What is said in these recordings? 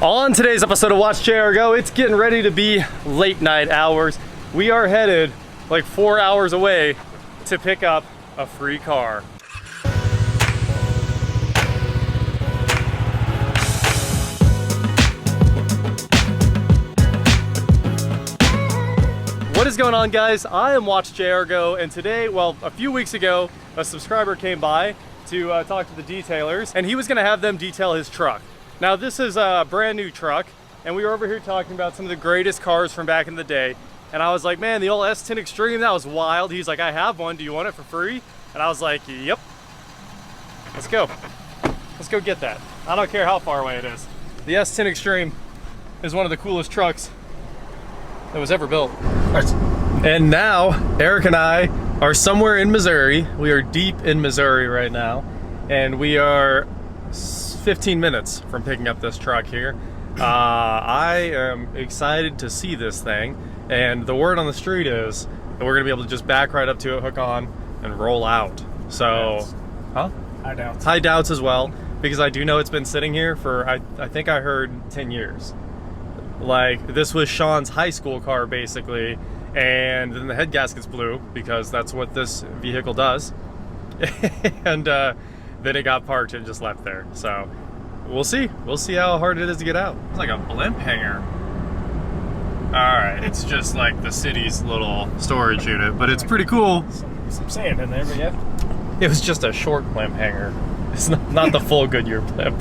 On today's episode of Watch Chair Go, it's getting ready to be late night hours. We are headed like 4 hours away to pick up a free car. What is going on, guys? I am Watch JR Go, and today, well, a few weeks ago, a subscriber came by to talk to the detailers, and he was gonna have them detail his truck. Now, this is a brand new truck, and we were over here talking about some of the greatest cars from back in the day, and I was like, man, the old S10 Xtreme, that was wild. He's like, I have one, do you want it for free? And I was like, yep. Let's go. Let's go get that. I don't care how far away it is. The S10 Xtreme is one of the coolest trucks that was ever built. And now, Eric and I are somewhere in Missouri. We are deep in Missouri right now, and we are 15 minutes from picking up this truck here. I am excited to see this thing, and the word on the street is that we're gonna be able to just back right up to it, hook on, and roll out. So, huh? High doubts as well, because I do know it's been sitting here for, I think I heard 10 years. Like, this was Shawn's high school car, basically, and then the head gaskets blew, because that's what this vehicle does. And then it got parked and just left there. So we'll see how hard it is to get out. It's like a blimp hanger. All right, it's just like the city's little storage unit, but it's pretty cool. Some sand in there, but yeah. It was just a short blimp hanger. It's not the full Goodyear blimp.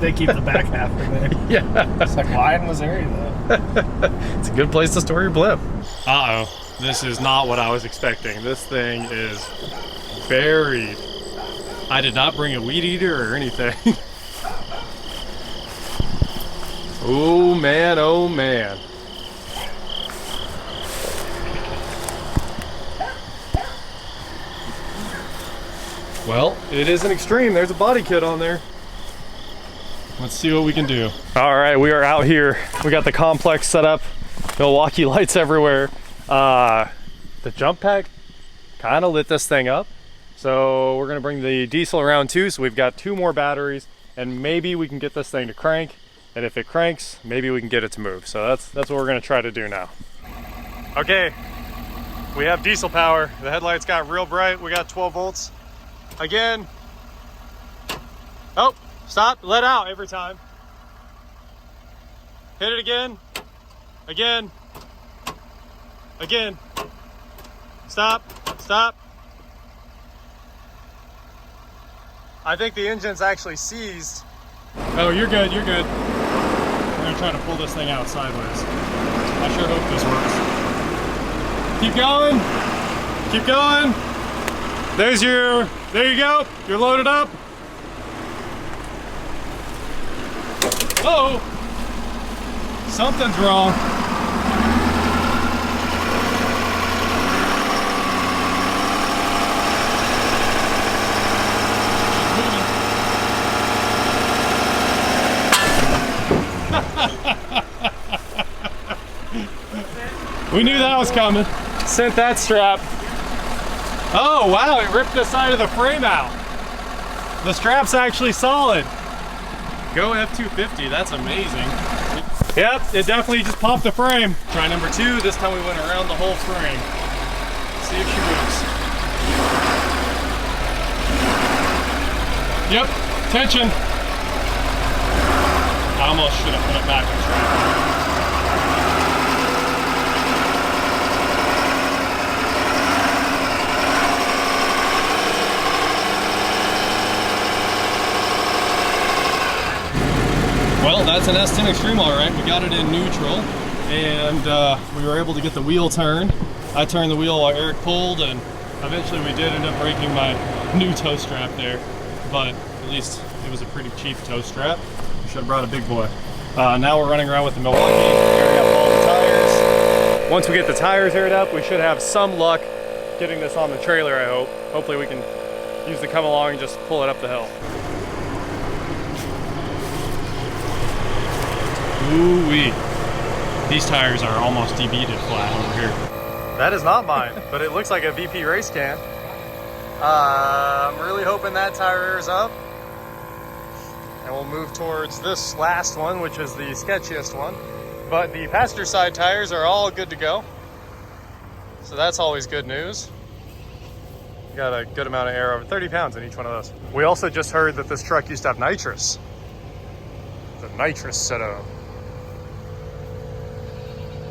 They keep the back half in there. Yeah. It's like, why in Missouri though? It's a good place to store your blimp. Uh-oh, this is not what I was expecting. This thing is buried. I did not bring a weed eater or anything. Oh man, oh man. Well, it is an Xtreme. There's a body kit on there. Let's see what we can do. All right, we are out here. We got the complex set up. Milwaukee lights everywhere. The jump pack kind of lit this thing up. So we're gonna bring the diesel around too. So we've got 2 more batteries, and maybe we can get this thing to crank. And if it cranks, maybe we can get it to move. So that's what we're gonna try to do now. Okay, we have diesel power. The headlights got real bright. We got 12 volts. Again. Oh, stop, let out every time. Hit it again. Again. Again. Stop, stop. I think the engine's actually seized. Oh, you're good, you're good. We're gonna try to pull this thing out sideways. I sure hope this works. Keep going, keep going. There you go, you're loaded up. Uh-oh, something's wrong. We knew that was coming. Sent that strap. Oh wow, it ripped the side of the frame out. The strap's actually solid. Go F250, that's amazing. Yep, it definitely just popped the frame. Try number 2, this time we went around the whole frame. See if she moves. Yep, tension. I almost should have put it back on track. Well, that's an S10 Xtreme, all right. We got it in neutral, and we were able to get the wheel turned. I turned the wheel while Eric pulled, and eventually we did end up breaking my new toe strap there, but at least it was a pretty cheap toe strap. We should have brought a big boy. Now we're running around with the Milwaukee, airing up all the tires. Once we get the tires aired up, we should have some luck getting this on the trailer, I hope. Hopefully we can use the come along and just pull it up the hill. Ooh-wee. These tires are almost debeated flat over here. That is not mine, but it looks like a VP race can. I'm really hoping that tire airs up. and we'll move towards this last one, which is the sketchiest one. But the passenger side tires are all good to go, so that's always good news. Got a good amount of air, over 30 pounds in each one of those. We also just heard that this truck used to have nitrous. The nitrous setup.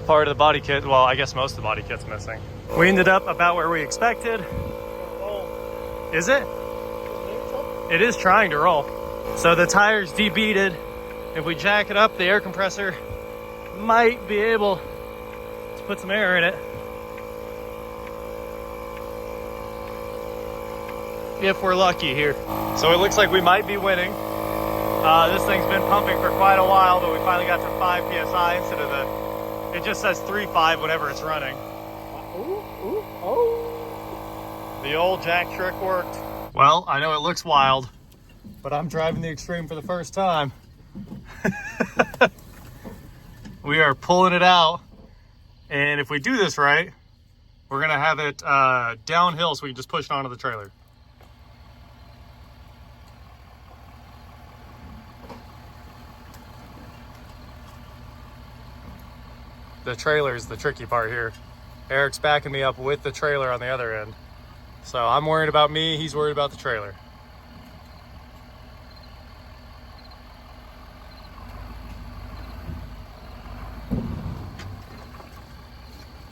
Part of the body kit, well, I guess most of the body kit's missing. We ended up about where we expected. Is it? It is trying to roll. So the tire's debeaded. If we jack it up, the air compressor might be able to put some air in it. If we're lucky here. So it looks like we might be winning. This thing's been pumping for quite a while, but we finally got to 5 PSI instead of it just says 3.5 whenever it's running. The old jack trick worked. Well, I know it looks wild, but I'm driving the Xtreme for the first time. We are pulling it out, and if we do this right, we're gonna have it downhill so we can just push it onto the trailer. The trailer is the tricky part here. Eric's backing me up with the trailer on the other end. So I'm worried about me, he's worried about the trailer.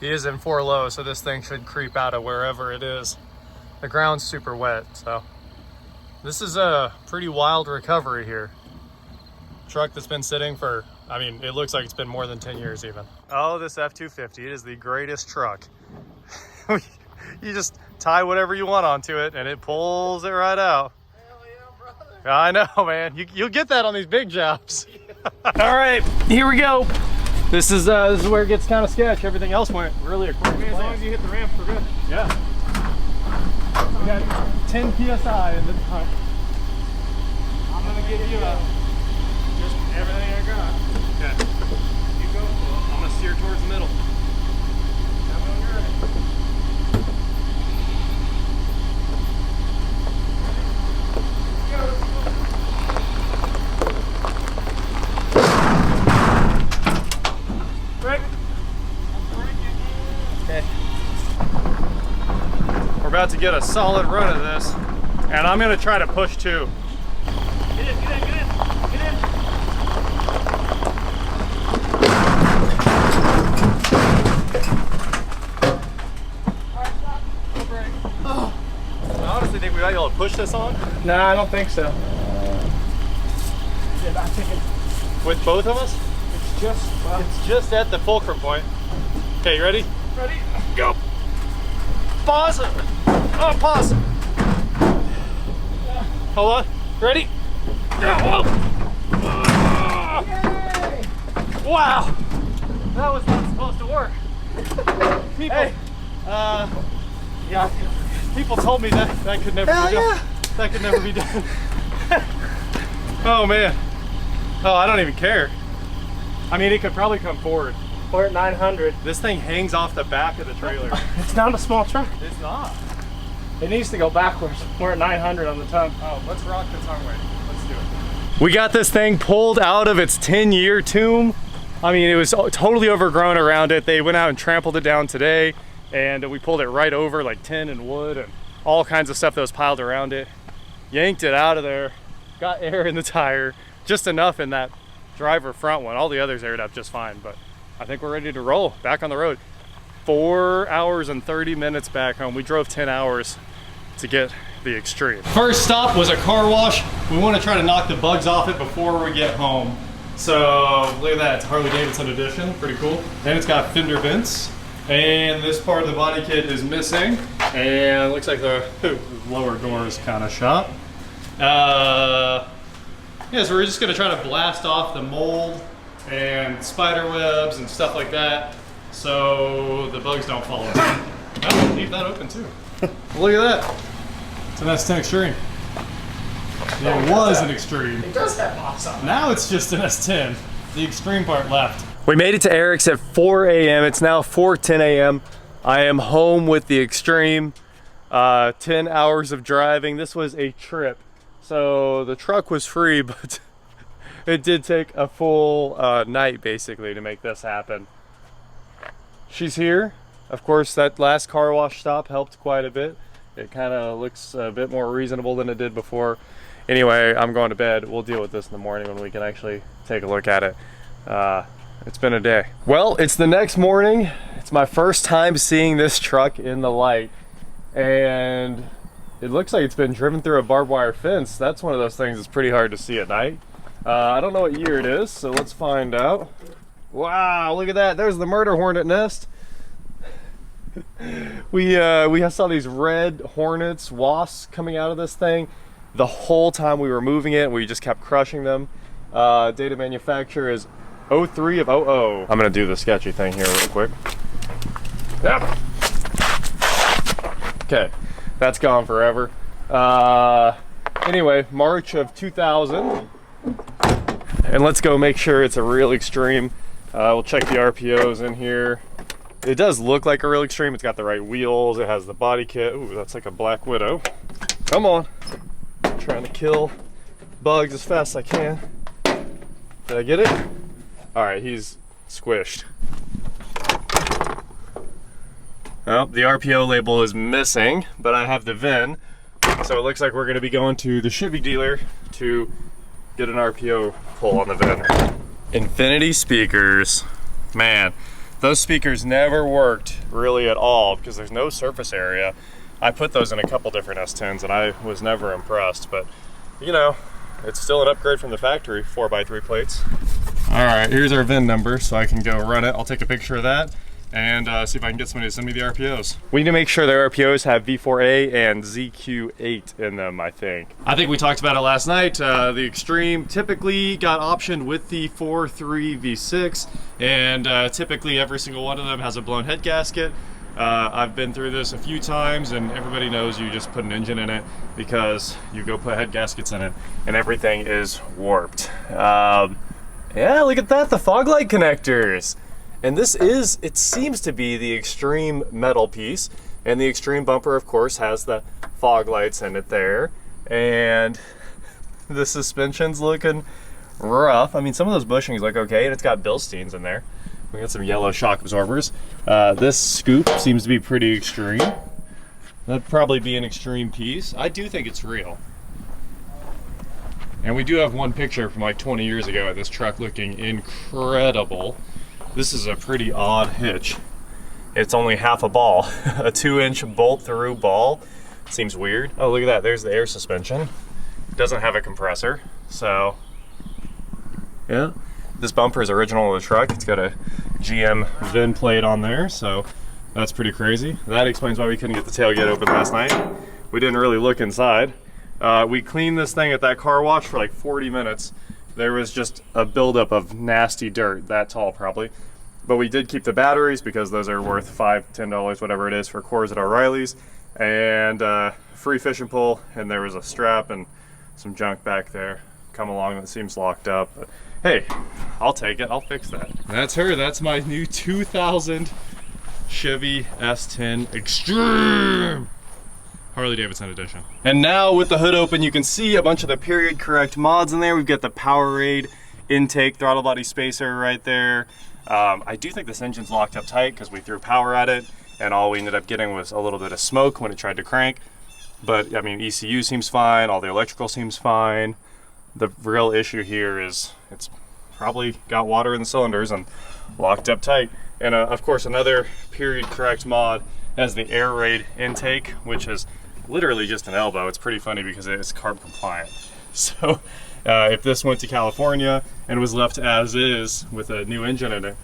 He is in 4 low, so this thing should creep out of wherever it is. The ground's super wet, so. This is a pretty wild recovery here. Truck that's been sitting for, I mean, it looks like it's been more than 10 years even. Oh, this F-250, it is the greatest truck. You just tie whatever you want onto it and it pulls it right out. Hell yeah, brother. I know, man. You'll get that on these big jobs. All right, here we go. This is where it gets kind of sketch. Everything else went really according to plan. As long as you hit the ramp, we're good. Yeah. We got 10 PSI in the front. I'm gonna give you just everything I got. Okay. You go. I'm gonna steer towards the middle. Tell me when you're ready. Okay. We're about to get a solid run of this, and I'm gonna try to push 2. Get in, get in, get in, get in. All right, stop. No break. Oh. I honestly think we might be able to push this on. Nah, I don't think so. Yeah, I think With both of us? it's Just at the fulcrum point. Okay, you ready? ready. Go. Pause it. Oh, pause. Hold on. Ready? Go. Yay! Wow. That was not supposed to work. People, Hey. Yeah, people told me that could never Hell be done. yeah. That could never be done. Oh man. Oh, I don't even care. I mean, it could probably come forward. We're at 900. This thing hangs off the back of the trailer. It's not a small truck. It's not. It needs to go backwards. We're at 900 on the tongue. Oh, let's rock the tongue way. Let's do it. We got this thing pulled out of its 10-year tomb. I mean, it was totally overgrown around it. They went out and trampled it down today, and we pulled it right over, like tin and wood and all kinds of stuff that was piled around it. Yanked it out of there, got air in the tire, just enough in that driver front one. All the others aired up just fine, but I think we're ready to roll back on the road. 4 hours and 30 minutes back home. We drove 10 hours to get the Xtreme. First stop was a car wash. We want to try to knock the bugs off it before we get home. So look at that, it's a Harley Davidson edition, pretty cool. And it's got fender vents. And this part of the body kit is missing. And it looks like the lower door is kind of shot. Yeah, so we're just gonna try to blast off the mold and spider webs and stuff like that so the bugs don't follow us. Oh, leave that open too. Look at that. It's an S10 Xtreme. It was an Xtreme. It does have box on it. Now it's just an S10. The Xtreme part left. We made it to Eric's at 4 a.m. It's now 4:10 a.m. I am home with the Xtreme. 10 hours of driving. This was a trip. So the truck was free, but It did take a full night basically to make this happen. She's here. Of course, that last car wash stop helped quite a bit. It kind of looks a bit more reasonable than it did before. Anyway, I'm going to bed. We'll deal with this in the morning when we can actually take a look at it. It's been a day. Well, it's the next morning. It's my first time seeing this truck in the light, and it looks like it's been driven through a barbed wire fence. That's one of those things that's pretty hard to see at night. I don't know what year it is, so let's find out. Wow, look at that. There's the murder hornet nest. We saw these red hornets, wasps coming out of this thing the whole time we were moving it. We just kept crushing them. Date of manufacture is 03 of 00. I'm gonna do the sketchy thing here real quick. Yep. Okay, that's gone forever. Anyway, March of 2000. And let's go make sure it's a real Xtreme. We'll check the RPOs in here. It does look like a real Xtreme. It's got the right wheels. It has the body kit. Ooh, that's like a Black Widow. Come on. I'm trying to kill bugs as fast as I can. Did I get it? All right, he's squished. Well, the RPO label is missing, but I have the VIN. So it looks like we're gonna be going to the Chevy dealer to get an RPO pull on the VIN. Infinity speakers. Man, those speakers never worked really at all because there's no surface area. I put those in a couple different S10s and I was never impressed, but you know, it's still an upgrade from the factory, 4x3 plates. All right, here's our VIN number so I can go run it. I'll take a picture of that and see if I can get somebody to send me the RPOs. We need to make sure the RPOs have V4A and ZQ8 in them, I think. I think we talked about it last night. The Xtreme typically got optioned with the 4.3 V6, and typically every single one of them has a blown head gasket. I've been through this a few times, and everybody knows you just put an engine in it because you go put head gaskets in it, and everything is warped. Yeah, look at that, the fog light connectors. And this is, it seems to be the Xtreme metal piece. And the Xtreme bumper, of course, has the fog lights in it there. And the suspension's looking rough. I mean, some of those bushings look okay, and it's got Bilsteins in there. We got some yellow shock absorbers. This scoop seems to be pretty extreme. That'd probably be an Xtreme piece. I do think it's real. And we do have one picture from like 20 years ago of this truck looking incredible. This is a pretty odd hitch. It's only half a ball. A 2-inch bolt through ball. Seems weird. Oh, look at that, there's the air suspension. It doesn't have a compressor, so yeah. This bumper is original to the truck. It's got a GM VIN plate on there, so that's pretty crazy. That explains why we couldn't get the tailgate open last night. We didn't really look inside. We cleaned this thing at that car wash for like 40 minutes. There was just a buildup of nasty dirt, that tall probably. But we did keep the batteries because those are worth $5, $10, whatever it is, for cores at O'Reilly's. And free fishing pole, and there was a strap and some junk back there. Come along that seems locked up. But hey, I'll take it, I'll fix that. That's her, that's my new 2000 Chevy S10 Xtreme. Harley-Davidson edition. And now with the hood open, you can see a bunch of the period correct mods in there. We've got the Powerade intake throttle body spacer right there. I do think this engine's locked up tight because we threw power at it and all we ended up getting was a little bit of smoke when it tried to crank. But I mean, ECU seems fine, all the electrical seems fine. The real issue here is it's probably got water in the cylinders and locked up tight. And of course, another period correct mod has the air raid intake, which is literally just an elbow. It's pretty funny because it's carb compliant. So if this went to California and was left as is with a new engine in it,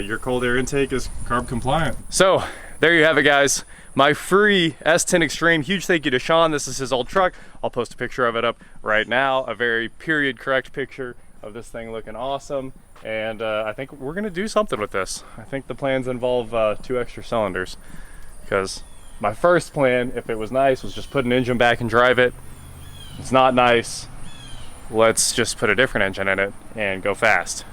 your cold air intake is carb compliant. So there you have it, guys. My free S10 Xtreme. Huge thank you to Shawn. This is his old truck. I'll post a picture of it up right now. A very period correct picture of this thing looking awesome. And I think we're gonna do something with this. I think the plans involve 2 extra cylinders, because my first plan, if it was nice, was just put an engine back and drive it. It's not nice. Let's just put a different engine in it and go fast.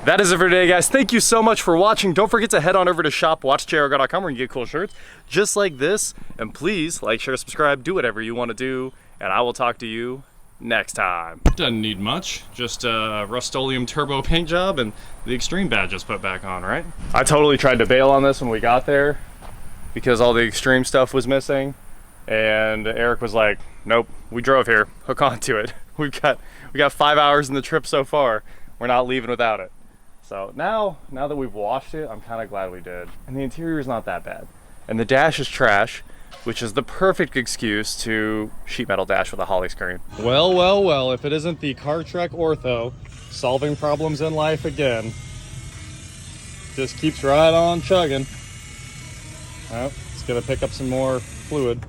That is it for today, guys. Thank you so much for watching. Don't forget to head on over to shop.watchjrgo.com where you can get cool shirts just like this. And please like, share, subscribe, do whatever you want to do. And I will talk to you next time. Doesn't need much, just a Rust-Oleum turbo paint job and the Xtreme badge is put back on, right? I totally tried to bail on this when we got there because all the Xtreme stuff was missing, and Eric was like, nope, we drove here, hook onto it. We got 5 hours in the trip so far. We're not leaving without it. So now that we've washed it, I'm kind of glad we did. And the interior is not that bad. And the dash is trash, which is the perfect excuse to sheet metal dash with a Holly screen. Well, well, well, if it isn't the Car Trek Ortho solving problems in life again. Just keeps right on chugging. Well, it's gonna pick up some more fluid.